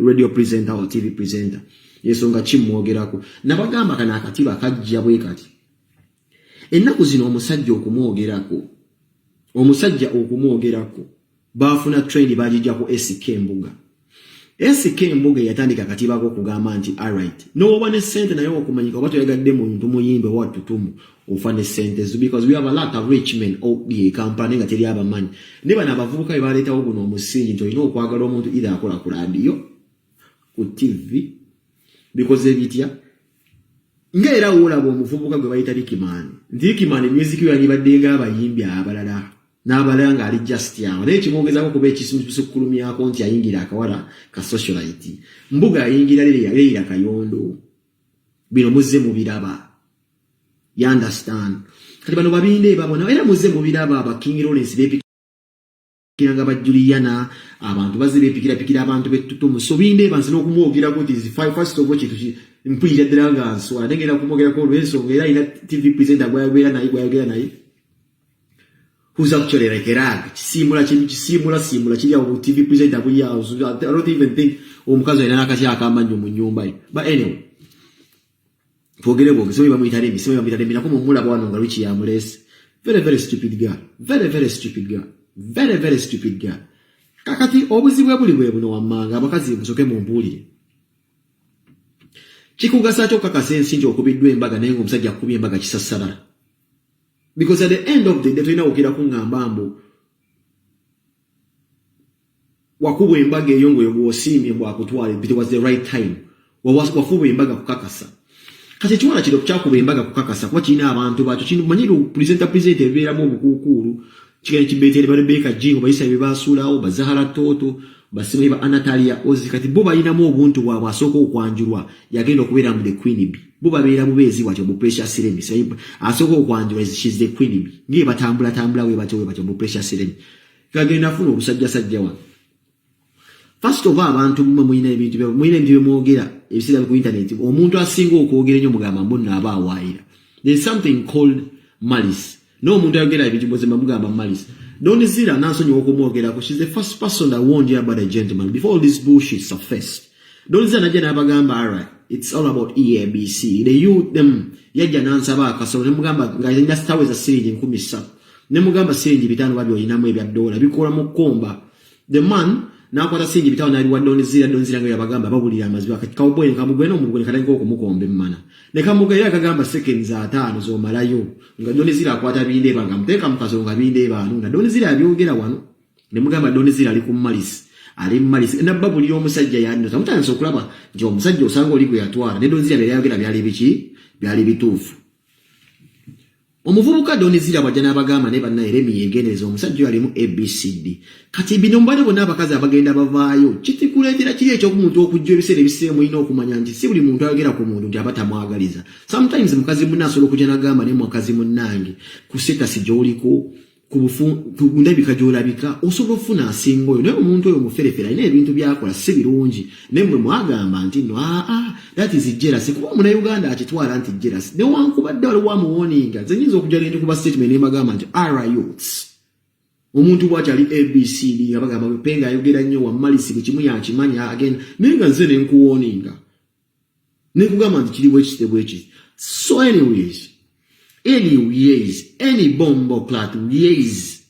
radio presenter or TV presenter yesonga kimwogerako nabagamba kana akatiba kajja bwe kati ennaku zino omusajja okumwogerako bafuna train bajija ku SK Mbuga yatandika katiba ko kugamba nti alright no one sente nayo okumanyika obato yagadde muntu muyimbe watutumu ufane sente because we have a lot of rich men out the company nga teri abamanyi niba nabavubuka ebaleta oguno omusingi nti olina okwagala omuntu either akola ku radio ku TV because ebitya ngera olaba omuvubuka gwe bayita Dikimani music yo yibadde nga abayimbi abalala n'abalanga ali just yawe n'ekimwogezako kuba ekisukulumyako nti ayingira akawala ka socialite Mbuga ayingira leera Kayondo bino muzze mu biraba you understand kati bano babinde babona era muzze mu biraba aba King Lawrence bepikiranga bajuliana abantu bazibepikira abantu betutumu so binde banze n'okumwogerako nti first of all kitu mpulira ddala nga nswala negenda kumwogerako olw'ensonga era ina TV presenter gwayogera naye who's actually like a rag simula kiri awo TV presenter buli awo I don't even think omukazi ayina nakati akamanyo mu nyumba ye but anyway forget about so bamuyita Remmie nako mumulaba wano nga Richie yamulese very stupid girl very stupid girl kakati obuzibwe buli bwe buno wamanga abakazi musoke mu mbulire kikugasa kyo kakase ensinji okubiddwa embaga naye omusajja akubye embaga kisassalala because at the end of the day tulina okira kungamba mbu wakubwa embaga eyo ngoyo bw'osiimye bwakutwala it was the right time wakubwa embaga kukakasa kati ekiwala kino kyakuba embaga kukakasa kuba kirina abantu bakyo kino manyiro presenter ebeeramu obukuukulu kigenda kibeetere Rebecca Jingo bayisa bye basuulawo bazahara toto basibe ba Anatalia Ozi kati bo balinamu obuntu bwabwe asooka okwanjulwa yagenda okubeera mu the Queen Bee bo babeera bubeezi bwatyo bu Precious Remmie so asooka okwanjulwa she's the Queen Bee ngiye batambula we batyo bu Precious Remmie kagenda afuna obusajja wano first of all abantu muyina ebintu byemwogera ebisira ku internet omuntu asinga okwogera ennyo mugamba mbonna aba awaayira there's something called malice no omuntu ayogera ebintu bozema mugamba malice Don't Zira nansonyi okumwogerako she's the first person that warned you about a gentleman before all this bullshit surfaced. Don't Zira najja n'abagamba alright it's all about EABC the youth them yajja nansaba akasolo ne mugamba nga yina staweza siringi 13 ne mugamba siringi 5 babyo yinamu ebya dola bikola mu komba the man nakwata siringi 5 nali wa Don't Zira nga yabagamba babulira amazwi akati cowboy nkamugwena omugwe kalango okumukomba emmana ne kamugaya akagamba seconds 5 zo malayo nga Don't Zira akwata binde banga mteka mukazo nga binde banu na Don't Zira abyogera wano ne mugamba Don't Zira ali ku malisi ali malisi na babulira omusajja yanno tamutanso okulaba nti omusajja osanga oli kuyatwala ne Don't Zira byayogera byali bituufu omuvubuka Don't Zira bajja n'abagamba ne banna Remmie yegendereza omusajja ali mu ABCD kati bino mbale bonna abakazi abagenda bavaayo kitikuleetera kiri ekyokumuntu okujja ebiseera ebiseemu olina okumanya nti si buli muntu ayogera ku muntu nti aba tamwagaliza sometimes mukazi munne asobola okujja n'agamba ne mukazi munnange ku setasi gy'oliko ku ndabika gy'olabika osobola okufuna asinga oyo naye omuntu oyo muferefere alina ebintu byakola si birungi naye mmwe mwagamba nti no that is jealousy kuba Munnayuganda akitwala nti jealousy newankubadde waliwo wamuwoninga nze nyinza okujja nenti kuba statement nebagamba nti riots omuntu bw'akyali ABCD nga bagamba penga ayogera nnyo wammalisi bwe kimu yakimanya agenda naye nga nze nenkuwoninga nekugamba nti kiri bwekiti so anyways any bombo clat yes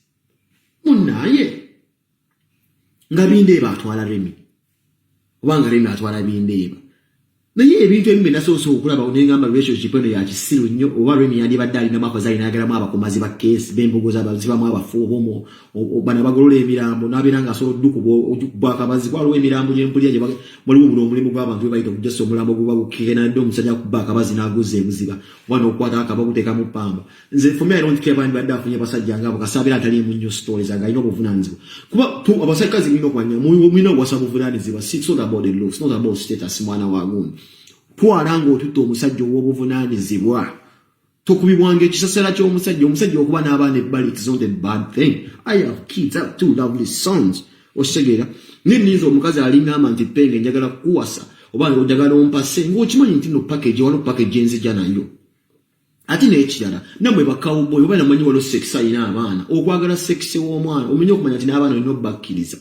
munaye nga bindeeba atwala Remmie obanga Remmie atwala bindeeba naye ebintu ebimu nasoose okulaba onengamba relationship eno ya kisiru nnyo oba Remmie yandibadde alina amakozi alinagalamu abakomazi ba keesi b'embogo zabazibamu abafu obomo bana bagolola emirambo n'abeera nga asobola oddukuba akabazi waliwo emirambo gy'empulira gye waliwo omulimu gw'abantu be bayita okujjasa omulambo guba gukenadde omusajja akuba akabazi n'aguzza ebuziba wano okukwata akaba guteeka mu ppamba nze for me I don't care bandi badde afunye basajja ngabo kasaabira ataliimu nnyo stories aga alina obuvunaanyizibwa kuba abasajjakazi mulina okumanya mulina okuwasa buvunaanyizibwa it's not about the looks not about status mwana wa gundi twala ng'otutte omusajja ow'obuvunaanyizibwa tokubibwanga ekisasala ky'omusajja okuba n'abaana ebbali it's not a bad thing I have kids, I have 2 lovely sons okitegeera ninniiza omukazi alingamba nti penge njagala kukuwasa oba njagala ompase ng'okimanyi nti no package waliwo package enzija nayo ate n'ekirala nammwe bakawuboyi oba namanyi waliwo sex alina abaana okwagala sex w'omwana omenye okumanya nti n'abaana olina obbakkiriza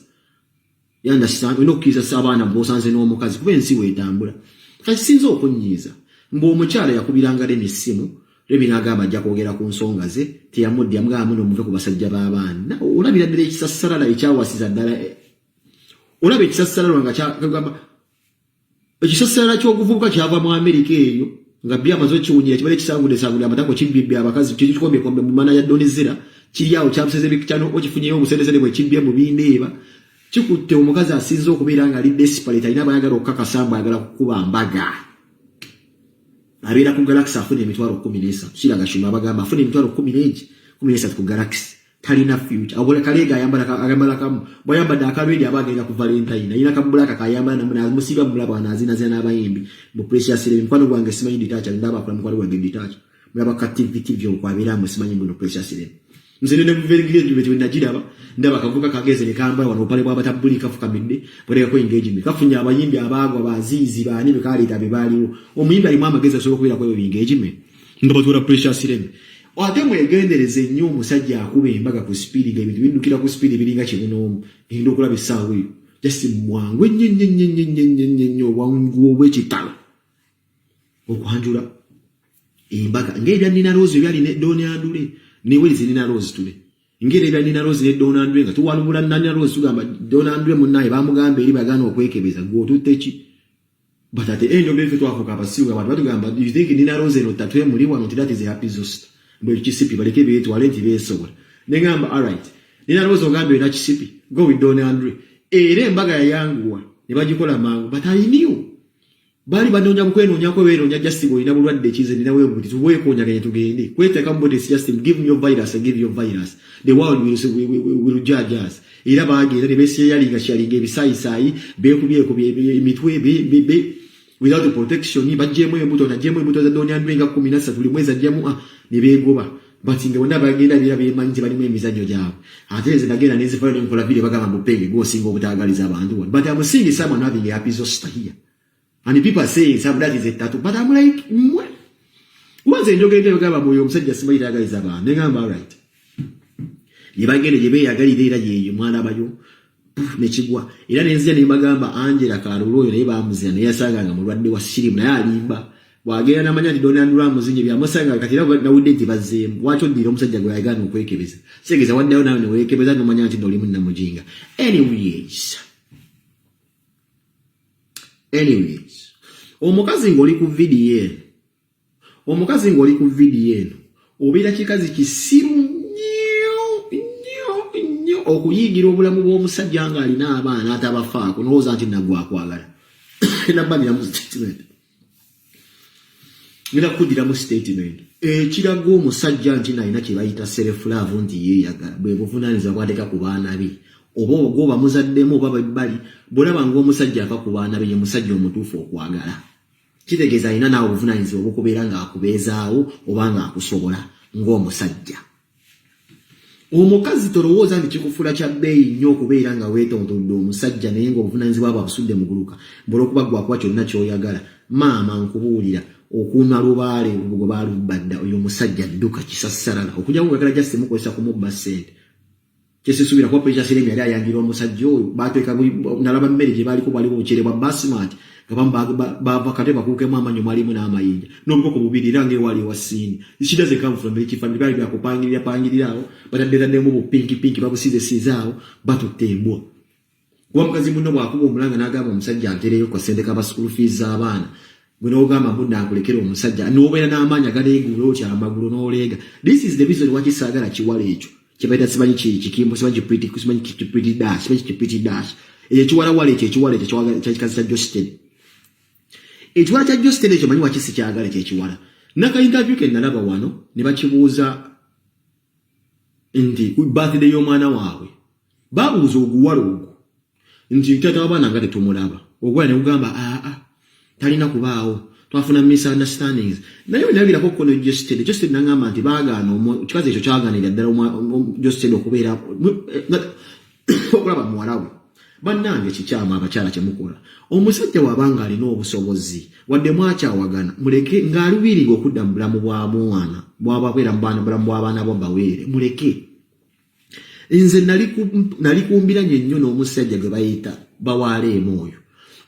You understand? We no kiza sabana bosanze no mukazi kuba ensi wetambula. Kati sinza okunyiza. Mbo omukyala yakubiranga n'essimu lebinagamba ajja kwogera ku nsonga ze teyamudde amugamba muno muve ku basajja b'abaana. Olabira ddala ekisassalala ekyawasiza ddala. Olaba ekisassalala nga kyagamba ekisassalala ky'okuvubuka kyava mu Amerika eyo nga byamaze kiwunyira kibale kisangudde amatako kibbibbi abakazi kikikombe kombe mu mana ya donizera kiri awo kyabuseze bikyano okifunyeyo obusendesere bwe kibbye mu bindeeba kikutte omukazi asinze okubeera nga ali desperate alina abayagala okukakasamba ayagala kukuba mbaga abeera ku galaxy afuna emitwalo 13 kiraga shuma abagamba afuna emitwalo 13 ku galaxy talina future abola kalega ayambala kamu boyambadde akalwedi abagenda ku Valentine ayina kabulaka kayambala namuna musiba mulaba nazina zena abayimbi mu precious ile mkwano gwange simanyi ditacha ndaba kwa mkwano gwange ditacha mulaba activity vyo kwa bira mu simanyi mu precious ile nzene ne muvengire dibete ndajiraba ndaba kavuka kageze ne kamba wano pale bwa batabuli kafuka midde bole ko engagement kafunya abayimbi abagwa bazizi bani bikali tabibaliwo omuyimbi ali mama geza so kubira kwa engagement ndabatura precious ile ate mwegendereze nnyo omusajja akuba embaga ku speed ga ebintu bindukira ku speed biringa kibuno ndo kulaba essaawa eyo just mwangu nnyo wangu obwekitalo okwanjula embaga ng'ebya Nina Rose byali ne Donandule ne Wezi Nina Rose tule ng'ebya Nina Rose ne Donandule nga tuwalubula Nina Rose tugamba Donandule munnaye bamugamba eri bagana okwekebeza gwotutte ki but at the end of the day twafuka abasiwa abantu batugamba do you think Nina Rose no tatwe muri wano that is a happy zost mbe kisipi baleke betu walenti besobola nengamba all right Nina Rose ogambe na kisipi go with Donandule ere embaga yayanguwa ne bagikola mangu but I knew bali banonja mukwenonya ko beronya just go ina bulwadde kize nina we buti tuwe konya kanye tugende kwete kambode just give me your virus and give your virus the world will judge us ira baagera ne bese yalinga shalinga ebisayisai bekubye emitwe be without protection bajjemo embuto na jemo embuto za Donandule nga 13 tuli mweza jemo ne begoba batinga wanda bagenda bira bemanyi bali mu emizanyo gyabo ateze nagenda nezifala ne nkola vile bagamba mupenge go singo obutagaliza abantu but I'm seeing someone having a happy just here. And people are saying some that is a tattoo, but I'm like, what? Once I don't get to go to Musajja somebody that is about, then I'm all right. If I get a Jebe, I got it, you man about you. Nechigwa. Ila nenzia ni magamba Angela Karulo, Neba Muzia, Yasaga, Murandi was Shirim Nayalimba. Wagea na manya Donandule Muzinja, Masanga, Katira, now we did it. Watch on the Musajja Eyamwanjula Avuddemu. Say, I went down and away, Kebeza no Manyanti Dolimun Namujinga. Anyways, omukazi ngoli ku video eno obira kikazi kisimu nnyo okuyigira obulamu bw'omusajja nga alina abaana atabafaako n'olowooza nti nagwa akwagala nabamira mu statement ngira kudira mu statement ekiraga omusajja nti nalina kye bayita self love nti yeeyagala bwe buvunaanyizibwa bw'ateeka ku baana be oba ogoba muzaddemu oba bali bolaba ng'omusajja ava ku baana be ye musajja omutuufu okwagala kitegeeza alina naawe obuvunaanyizibwa obukubeera ng'akubeezaawo oba ng'akusobola ng'omusajja. Omukazi tolowooza nti kikufuula kya bbeeyi nnyo okubeera nga weetontodde omusajja naye ng'obuvunaanyizibwa bwo abusudde mu guluka olw'okuba gwakuba kyonna ky'oyagala maama nkubuulira okuuma lubaale gwe baalubadda oyo omusajja dduka kisassalala okujja kukwagala just mukozesa kumubba ssente kyesisuubira kuba Precious Remmie yali ayangira omusajja oyo baateeka nalaba mmere gye baaliko bwaliwo obukyere bwa basmati bava kate bakuukemu amanyo mwalimu n'amayinja n'obukoko bubiri era ng'ewali ewasiini shida ze come from each family bali byakupangirirawo bataddeemu bupinki babusiizesiize awo batutte embwa kuba mukazi munno bw'akuba omulanga n'agamba omusajja antereyo kwa ssente kaba school fees z'abaana gwe n'ogamba munno akulekera omusajja n'obeera n'amaanyi agaleegula otya amagulu n'oleega. This is the reason lwaki saagala kiwala ekyo kibaita simanyi kikimbo simanyi pretty dash ekiwala wale ekiwala ekikazi kya Jostin ekiwala kya Jostin ekyo manyi wakisi kyagala ekiwala naka interview ke nalaba wano ne bakibuuza nti birthday y'omwana waabwe babuuza oguwala ogwo nti taata w'abaana nga tetumulaba ogwala ne kugamba talina kubaawo twafuna misunderstandings naye nabirako kono Jostin nangamba nti baagaana kikazi ekyo kyagaanira ddala Jostin okubeera okulaba muwala we bannange kikyama abakyala kyemukola omusajja wabanga alina obusobozi wadde mwakyawagana muleke ng'alubiringa okudda mu bulamu bwa mwana bw'ababeera mu bulamu bw'abaana bo baweere muleke nze nali kumbiranye nnyo n'omusajja gwe bayita bawaleema oyo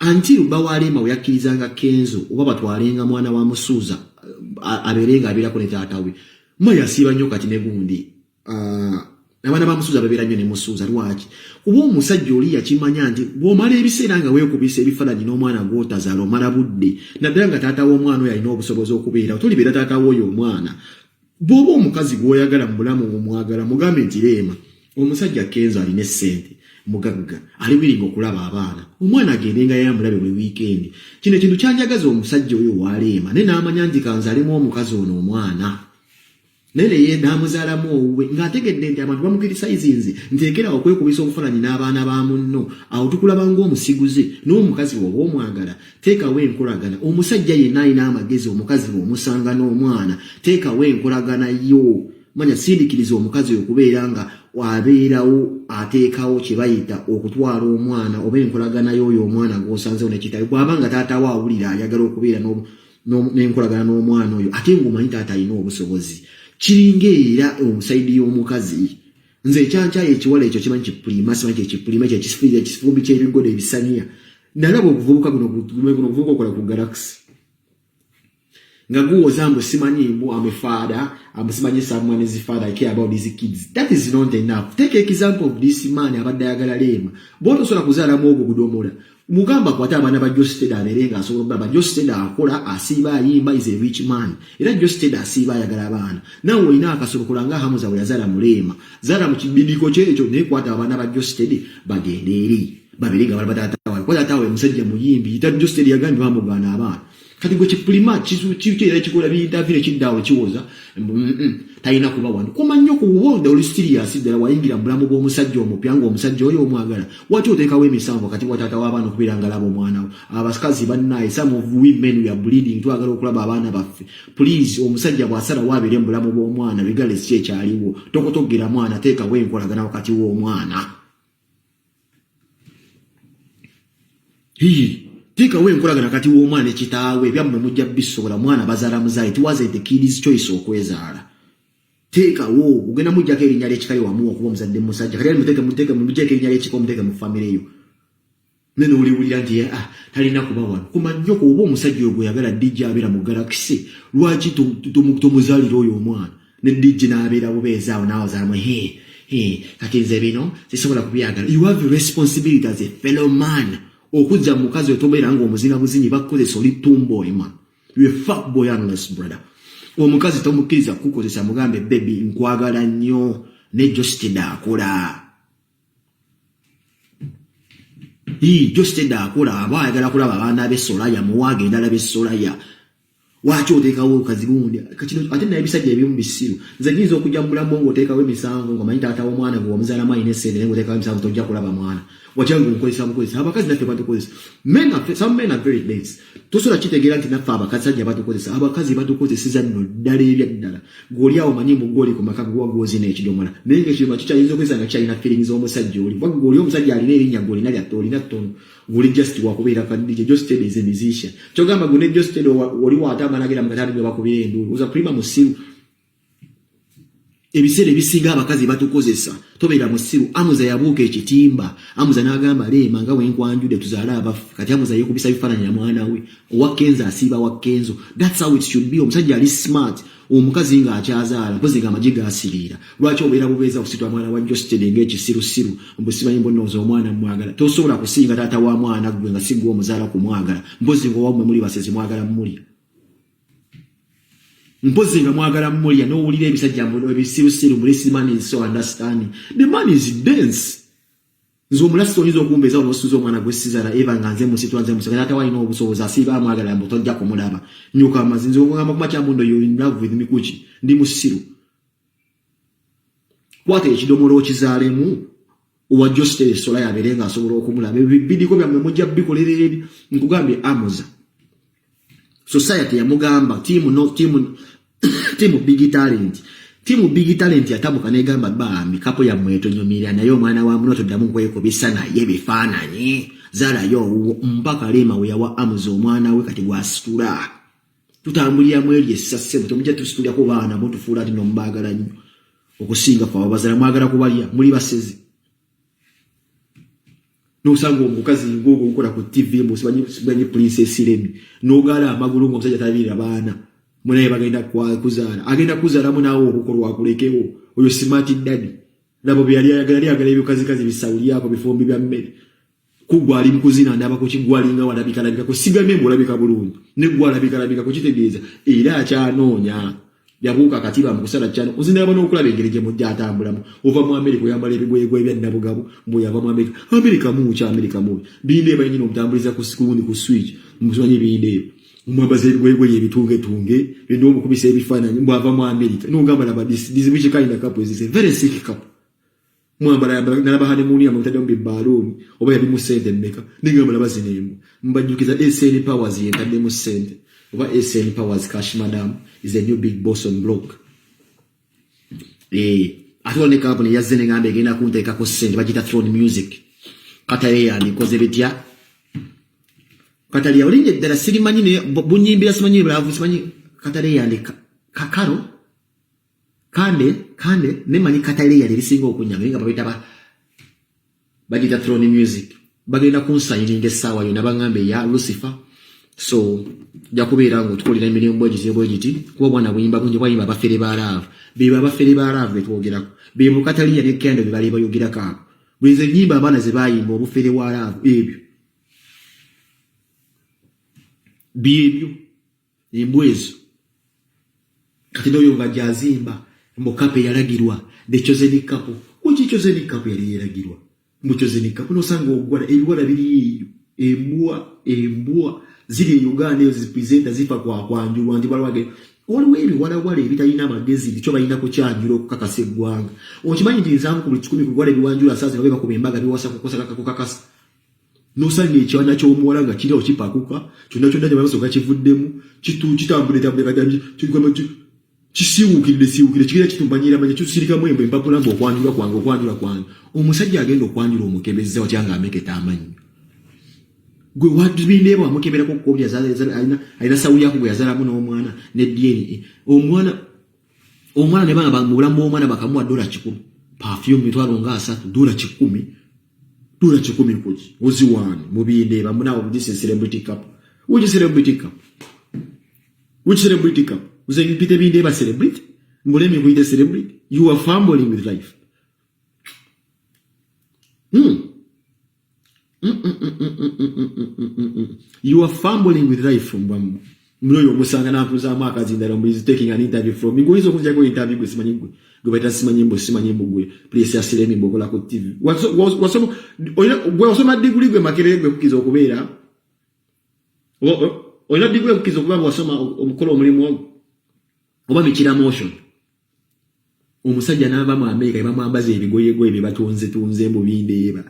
until bawaleema yakirizanga Kenzo oba batwalenga mwana wa Musuuza aberenga abirako ne taata we maya siba nnyo kati ne gundi abaana ba Musuuza babera nnyo ne Musuuza lwaki kuba omusajja oli yakimanya nti bw'omala ebiseera nga weekubisa ebifaananyi n'omwana gw'otazaala omala budde naddala nga taata w'omwana oyo alina obusobozi okubeera tolibeera taata w'oyo omwana bw'oba omukazi gw'oyagala mu bulamu omwagala mugambe nti Leema omusajja Kenzo alina essente mugagga ali wiringa okulaba abaana omwana agendenga yamulabe buli weekend kino ekintu kyanjagaza omusajja oyo wa Leema naye n'amanya nti kanzalemu omukazi ono omwana nene ye namuzaalamu owuwe ng'ategedde nti abantu bamukirisayizinze nteekera okwekubisa obufaananyi n'abaana ba munno awo tukulaba ng'omusiguze n'omukazi oba omwagala teekawo enkolagana omusajja yenna alina amagezi omukazi bw'omusanga n'omwana teekawo enkolagana yo manya sindikiriza omukazi okubeera nga wabeerawo ateekawo kye bayita okutwala omwana oba enkolagana y'oyo omwana gw'osanzewo nekitabe bw'abanga taata we awulira ayagala okubeera n'enkolagana n'omwana oyo ate ng'omanyi taata alina obusobozi kiringa era omusaidi y'omukazi nze ekyankyayo ekiwala ekyo kimanyi kipulima simanyi ekipulima ekyo ekifumbi ky'ebigodo ebisaniya nalaba okuvubuka guno okuvubuka okola ku galaxy nga guwoza mbu simanyi mbu amefaada simanyi someone is father I care about these kids that is not enough take example of this man abadde ayagala Leema bw'otosobola kuzaalamu ogwo gudomola mugamba kwata abaana ba Josted abeerenga asobola ba Josted akola asiiba ayimba is a rich man era Josted asiiba ayagala abaana nawe olina akasobokola nga Hamuza bwe yazaala mu Leema zaala mu kibidiko kyekyo naye kwata abaana ba Josted bagende eri babeerenga bali bataata wawe kwata tawe musajja muyimbi ita Josted yagambye bamugaana abaana kati gwe kipulima kikyera ekikola biyintaviire kiddawo kiwoza talina kuba wano kumanyi okuwonda oli serious ddala wayingira mu bulamu bw'omusajja omupya ng'omusajja oyo omwagala waki oteekawo emisanvu wakati wa taata w'abaana okubeera nga laba omwana we abakazi bannaye some of women we are bleeding twagala okulaba abaana baffe please omusajja bw'asalawo abeere mu bulamu bw'omwana regardless ki ekyaliwo tokotogera mwana teekawo enkolagana wakati w'omwana teekawo enkolagana kati w'omwana ekitaawe ebyammwe mujja bisobola mwana bazaala muzaale it wasn't the kid's choice okwezaala teekawo ogenda mujjako erinnya ly'ekika lyewamuwa okuba omuzadde musajja kati muteeke erinnya ly'ekika omuteeke mu famire yo nene oliwulira nti talina kuba wano kumanyi oba omusajja oyo gweyagala dijja abeera mu galaxy lwaki tomuzaalira oyo omwana ne dijja n'abeera bubeezaawo naawozaalamu kati nze bino sisobola kubyagala you have a responsibility as a fellow man okujja mukazi otobeera nga omuzina buzinyi bakukozesa oli tomboy man you a fuck boy unless brother omukazi tomukkiriza kukozesa mugambe baby nkwagala nnyo ne Josted akola Josted akola aba ayagala kulaba abaana b'Esolaya muwaage endala b'Esolaya waki oteekawo okazi gundi kino ate naye ebisajja eby'omu bisiru nze nyinza okujja mu bulamu ng'oteekawo emisango ng'omanyi taata w'omwana gwe wamuzaalamu alina essente naye ng'oteekawo emisango tojja kulaba mwana wacyangu nkozesa bukozesa abakazi naffe batukozesa some men are very lazy tosobola kitegeera nti naffe abakazajja batukozesa abakazi batukozeseza nno ddala ebyaddala ng'oli awo manyi mugoli ku maka gwagwozina ekidomola naye ng'ekirima kikyayinza okwesa nga kyalina feelings z'omusajja oli ng'oli omusajja alina erinnya ng'olina lyatta olina ttono ng'oli just wakubeera kadije Josted is a musician kyogamba gwe ne Josted oli waatamanagera mukatali gwe bakubira enduulu oza prima musiru ebiseera ebisinga abakazi batukozesa tobeera musiru Amuza yabuuka ekitimba Amuza n'agamba Leema nga wenkwanjudde tuzaale abaffe kati Amuza yeekubisa bifaananyi na mwana we owa Kenzo asiiba wa Kenzo that's how it should be omusajja ali smart omukazi ng'akyazaala mpozi ng'amagi gaasiriira lwaki obeera bubeeza kusitwa mwana wa Josted ng'ekisirusiru mbusimanyi mbonooza omwana mwagala tosobola kusinga taata wa mwana gwe nga si gwe omuzaala kumwagala mpozi ng'owammwe muli basezi mwagala mumulya mpozi nga mwagala mumulya n'owulira ebisajja ebisirusiru mulisi man is so understanding the man is dense nze omulasi oyinza okumbeeza onosuza omwana gwe sizaala eva nga nze musitwa nze musika taata walina obusobozi asiiba amwagala mbu tojja kumulaba nyuka amazi nze okugamba kumakya mundo you in love with me kuki ndi musiru kwata ekidomola okizaalemu owa Josted Esolaya abeere nga asobola okumulaba ebibidiko byammwe mujja bikolera eri nkugambye Amuza society yamugamba timu big talent timu big talent yatabuka negamba bambi kapo ya mwetonyomira nayo mwana wa muno toddamu kwekubisa naye bifaananyi zaalayo mpaka Leema we yawa Amuza omwana we kati gwasitula tutambulira mweri essase tumujja tusitulya ku baana bo tufuula ati nombaagala nnyo okusinga fa abazaala mwagala kubalya muli basezi no sango omukazi ngogo ukola ku TV musibanyi princess Remmie no gala amagulu ngo musajja tabira bana munaye bagenda kuzaala agenda kuzaala munawo obukolwa kulekewo oyo smart daddy nabo byali agala ebyo kazi bisawuli yako bifombi bya mmere kugwa ali mukuzina ndaba ko kigwalinga walabika ko sigame mulabika bulungi ne gwalabika ko kitegeeza era akyanoonya yabuka katiba mukusala cyane uzina abana okulaba engereje mu jatambulamu ova mu America yambala ebigoye bya nabugabo mbu yava mu America mu binde bayinino mutambuliza ku sikundi ku switch muzwanyi binde umwabaze ebigoye ebitunge binde omukubisa ebifananyi mbu ava mu America no gamba laba this which kind of couple is a very sick couple mwambala nalaba honeymoon ya mutade mbi balloon oba yali mu sente mmeka ningamba laba zinembu mbajukiza SN Powers yentade mu sente oba SN Powers Cash Madam is a new big boss on block. Atwone company yazene ngambe gena kunteka ko sente bagita throne music. Katale yani koze bitya. Katale ya olinje dala sirimanyi ne bunyimbira simanyi balavu simanyi katale yani kakaro kande ne manyi katale ya lisinga okunyanga nga babita bagita throne music. Bagenda kunsayininga sawa yona bangambe ya Lucifer. So jakubira ngo tukolira emirimu bwegiti kuba bwana buyimba bunje bwayimba bafere baravu biba bafere baravu betwogerako bibu kataliya ne kendo bibali bayogerako bwize nyimba abana zebayimba obufere waravu ebyo bibyo imbwezo katido yonga jazimba mbokape yalagirwa de chosen couple kuki chosen couple yali yalagirwa mu chosen couple no sango ogwala ebigwala biri embua zili Uganda yo zipresenta zifa kwa njulu andi balwage wale bitalina magezi bicho bayina ko kyanjuro kukakase gwanga okimanyi ntinzamu ku 10 kugwale biwanjula sasa nabeba kubembaga biwasa kukosa kakakasa no sange kyana kyo muwala nga kiri okipakuka kyonna kyonna nyabaso gakivuddemu kitambule kadamji kigwama kisiwukire kigera kitumbanyira manya kyusirika mwembe mpapula mbo okwanjula kwange omusajja agenda okwanjula omukebezza watyanga ameketa amanyi gwe watu bindeba amukebera ko kobya zala aina sawuli yako yazala muno omwana ne DNA omwana ne bana bamulamu omwana bakamwa $10 perfume mitwalo nga 3 $10 kuji ozi wani mubindeba munawo this is celebrity cup which celebrity cup uze ngipite bindeba celebrity mulemi kuite celebrity you are fumbling with life You are fumbling with life from Bambu. Mnoyo musanga na kuza maka zindara mbu is taking an interview from me. Ngoizo kunja ko interview gwe simanyimbo. Gwe beta simanyimbo gwe. Please asiremi mbogola ko TV. Wasomo gwe wasoma degree gwe makerere gwe kukiza okubera. Oina degree kukiza okubaba wasoma omukolo omulimu oba mikira motion. Omusajja n'ava mu America ibamwambaza ebigoye gwe bibatunze mu bindeba.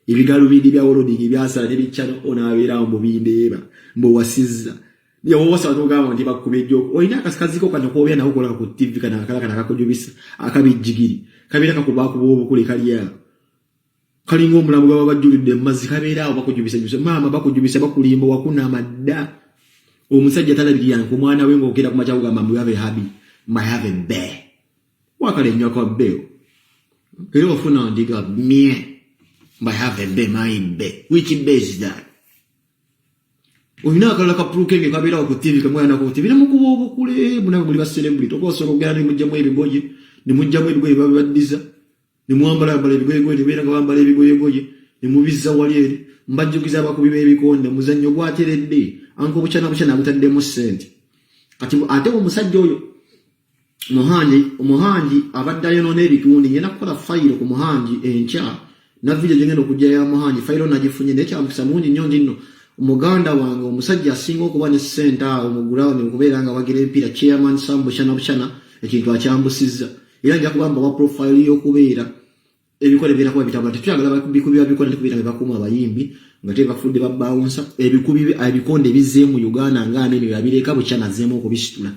Ibigalu bindi bya olodingi byasala ne bichano onabera mu bindeba mbo wasiza ya wose batogama ndi bakubejjo oyina akasikazi ko kano kobya na ukola ku TV kana kakujubisa akabijigiri kabira kakubaku bobo kule kaliya kali ngo mulamu gaba bajulide mazi kabira bakujubisa mama bakujubisa bakulimba wakuna madda omusajja talabiri yanko mwana wengo okera ku machawo gamba mbu have habi my have a bear wakale nyako beo kero ofuna ndiga mie by have a be my be which base that oyina kala kapruke kabira ku TV kamwana ku TV namukubo kule munango muri ba celebrity okoso kugera ni mujja mu ebigoye ni mujja mu ebigoye babadiza ni muambala bale ebigoye ni bera ngabambala ebigoye ni mubiza walieri mbajjukiza abakubiba ebikonde muzannyo gwateredde anko buchana butadde mu sente kati ate omusajja oyo umuhanji abaddayo none ebitundi yena kola file ku muhanji encha na video jengeno kujja ya muhanji file nagifunye necha amukisa mungi nnyo nno umuganda wange omusajja asinga okuba ne center omugulawo ne kubeera nga wagira empira chairman sambo buchana ekintu akyambusizza era nja kubamba wa profile y'okubeera ebikole bira kuba bitambula tuyagala bikubira bikole kubira bakuma abayimbi nga teba fudde babawunsa ebikubi abikonde bizeemu Uganda ngane ne babireka buchana zeemu okubisitula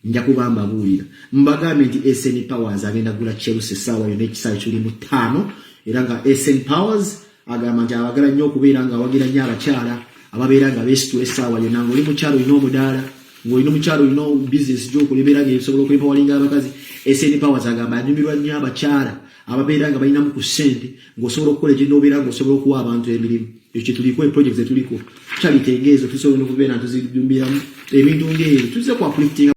nja kubamba bulira mbagambe nti SN Powers agenda gula Chelsea sawa yo nekisayo kiri mu 5 era nga SN Powers agamba nti abagala nnyo okubeera nga wagira nnyo abakyala ababeera nga besitula sawa yo nango oli mukyalo ino omudala ng'olina omukyalo olina business gy'okulibera ng'ebisobola okulipa walinga abakazi SN Powers agamba anyumirwa nnyo abakyala ababeera nga balinamu ku ssente ng'osobola okukola ekinobeera ng'osobola okuwa abantu emirimu ekyo kyetuliko projects etuliko charity engeezo tusobola okubeera ntuzidumiramu ebintu ng'ebyo tuze ku uplifting